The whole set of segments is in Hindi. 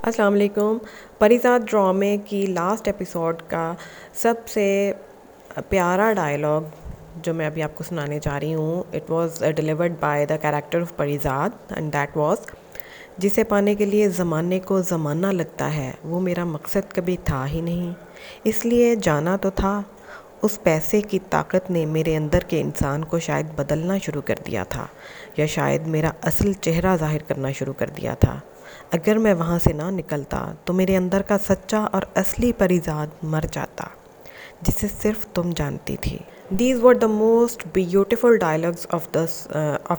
अस्सलाम वालेकुम। परिज़ाद ड्रामे की लास्ट एपिसोड का सबसे प्यारा डायलॉग जो मैं अभी आपको सुनाने जा रही हूँ, it was delivered by the character of Parizaad and that was, जिसे पाने के लिए ज़माने को ज़माना लगता है वो मेरा मकसद कभी था ही नहीं, इसलिए जाना तो था। उस पैसे की ताकत ने मेरे अंदर के इंसान को शायद बदलना शुरू कर दिया था, या शायद मेरा असल चेहरा ज़ाहिर करना शुरू कर दिया था। अगर मैं वहाँ से ना निकलता तो मेरे अंदर का सच्चा और असली परिज़ाद मर जाता, जिसे सिर्फ तुम जानती थी। These were the most beautiful dialogues of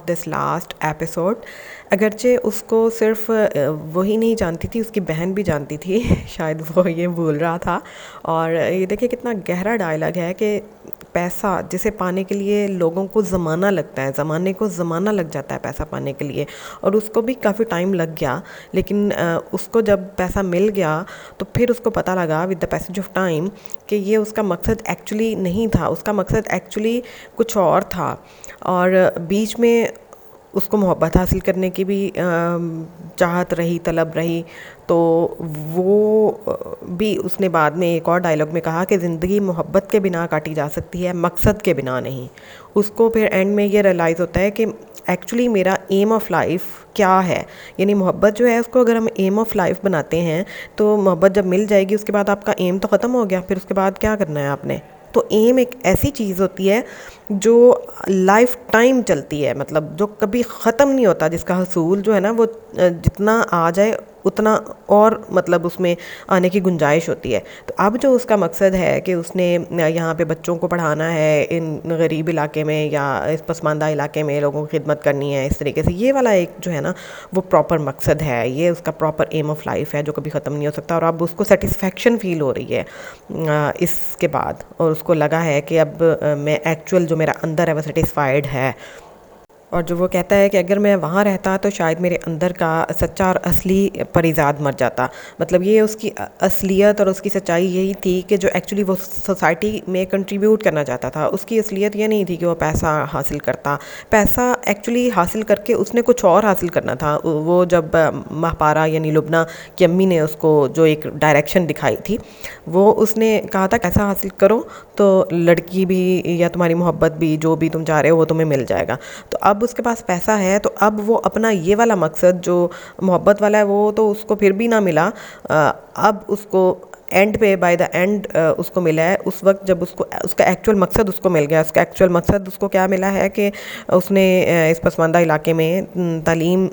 this last episode. अगरचे उसको सिर्फ वही नहीं जानती थी, उसकी बहन भी जानती थी शायद वो ये बोल रहा था। और ये देखिए कितना गहरा डायलॉग है कि पैसा जिसे पाने के लिए लोगों को ज़माना लगता है, ज़माने को ज़माना लग जाता है पैसा पाने के लिए, और उसको भी काफ़ी टाइम लग गया। लेकिन उसको जब पैसा मिल गया तो फिर उसको पता लगा with the passage of time कि ये उसका मकसद एक्चुअली नहीं था, उसका मकसद एक्चुअली कुछ और था। और बीच में उसको मोहब्बत हासिल करने की भी चाहत रही, तलब रही, तो वो भी उसने बाद में एक और डायलॉग में कहा कि ज़िंदगी मोहब्बत के बिना काटी जा सकती है, मकसद के बिना नहीं। उसको फिर एंड में ये रियलाइज़ होता है कि एक्चुअली मेरा एम ऑफ़ लाइफ क्या है, यानी मोहब्बत जो है उसको अगर हम एम ऑफ़ लाइफ बनाते हैं तो मोहब्बत जब मिल जाएगी उसके बाद आपका एम तो ख़त्म हो गया, फिर उसके बाद क्या करना है आपने। तो एम एक ऐसी चीज़ होती है जो लाइफ टाइम चलती है, मतलब जो कभी ख़त्म नहीं होता, जिसका हसूल जो है ना वो जितना आ जाए उतना और मतलब उसमें आने की गुंजाइश होती है। तो अब जो उसका मकसद है कि उसने यहाँ पे बच्चों को पढ़ाना है इन गरीब इलाके में या इस पसमानदा इलाके में लोगों की खिदमत करनी है, इस तरीके से ये वाला एक जो है ना वो प्रॉपर मकसद है, ये उसका प्रॉपर एम ऑफ लाइफ है जो कभी ख़त्म नहीं हो सकता। और अब उसको सेटिस्फेक्शन फ़ील हो रही है इसके बाद, और उसको लगा है कि अब मैं एक्चुअल जो मेरा अंदर है वो सेटिस्फाइड है। और जो वो कहता है कि अगर मैं वहाँ रहता तो शायद मेरे अंदर का सच्चा और असली परिज़ाद मर जाता। मतलब ये उसकी असलियत और उसकी सच्चाई यही थी कि जो एक्चुअली वो सोसाइटी में कंट्रीब्यूट करना चाहता था, उसकी असलियत ये नहीं थी कि वो पैसा हासिल करता। पैसा एक्चुअली हासिल करके उसने कुछ और हासिल करना था। वो जब महपारा यानी लुबना की अम्मी ने उसको जो एक डायरेक्शन दिखाई थी, वो उसने कहा था पैसा हासिल करो तो लड़की भी या तुम्हारी मोहब्बत भी, जो भी तुम चाह रहे हो वो तुम्हें मिल जाएगा। तो अब उसके पास पैसा है तो अब वो अपना ये वाला मकसद जो मोहब्बत वाला है वो तो उसको फिर भी ना मिला, अब उसको एंड पे बाय द एंड उसको मिला है उस वक्त जब उसको उसका एक्चुअल मकसद उसको मिल गया। उसका एक्चुअल मकसद उसको क्या मिला है कि उसने इस पसमानदा इलाके में तालीम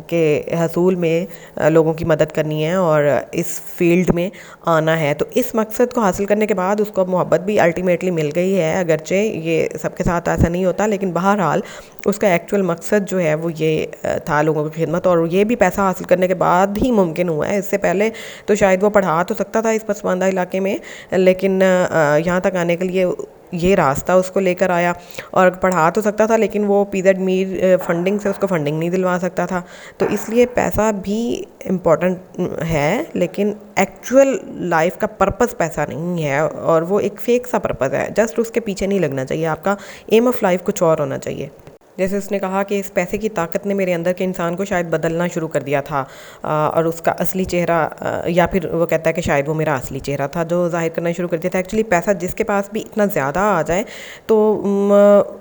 के हसूल में लोगों की मदद करनी है और इस फील्ड में आना है। तो इस मकसद को हासिल करने के बाद उसको मोहब्बत भी अल्टीमेटली मिल गई है, अगरचे ये सबके साथ ऐसा नहीं होता, लेकिन बहरहाल उसका एक्चुअल मकसद जो है वो ये था लोगों की खिदमत। और ये भी पैसा हासिल करने के बाद ही मुमकिन हुआ है, इससे पहले तो शायद वो पढ़ा तो सकता था इस पसमानदा इलाके में, लेकिन यहाँ तक आने के लिए ये रास्ता उसको लेकर आया। और पढ़ा तो सकता था लेकिन वो पीज़ेड मीर फंडिंग से उसको फंडिंग नहीं दिलवा सकता था। तो इसलिए पैसा भी इम्पॉर्टेंट है, लेकिन एक्चुअल लाइफ का पर्पस पैसा नहीं है, और वो एक फेक सा पर्पस है, जस्ट उसके पीछे नहीं लगना चाहिए। आपका एम ऑफ लाइफ कुछ और होना चाहिए। जैसे उसने कहा कि इस पैसे की ताकत ने मेरे अंदर के इंसान को शायद बदलना शुरू कर दिया था, और उसका असली चेहरा, या फिर वो कहता है कि शायद वो मेरा असली चेहरा था जो जाहिर करना शुरू कर दिया था। एक्चुअली पैसा जिसके पास भी इतना ज़्यादा आ जाए तो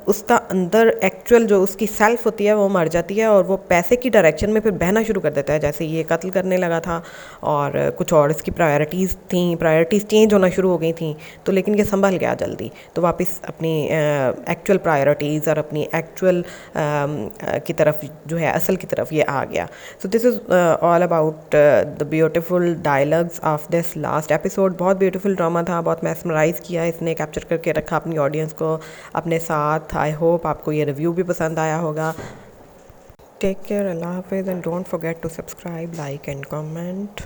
उसका अंदर एक्चुअल जो उसकी सेल्फ होती है वो मर जाती है, और वो पैसे की डायरेक्शन में फिर बहना शुरू कर देता है। जैसे ये कत्ल करने लगा था और कुछ और इसकी प्रायोरिटीज़ चेंज होना शुरू हो गई थी, तो लेकिन ये संभल गया जल्दी, तो वापस अपनी एक्चुअल प्रायोरिटीज़ और अपनी एक्चुअल की तरफ जो है असल की तरफ ये आ गया। So this is all about the beautiful dialogues of this last episode. बहुत ब्यूटीफुल ड्रामा था, बहुत मैस्मराइज़ किया इसने, कैप्चर करके रखा अपनी ऑडियंस को अपने साथ। आई होप आपको ये रिव्यू भी पसंद आया होगा। टेक केयर, अल्लाह हाफिज़, and don't forget to subscribe, like and comment.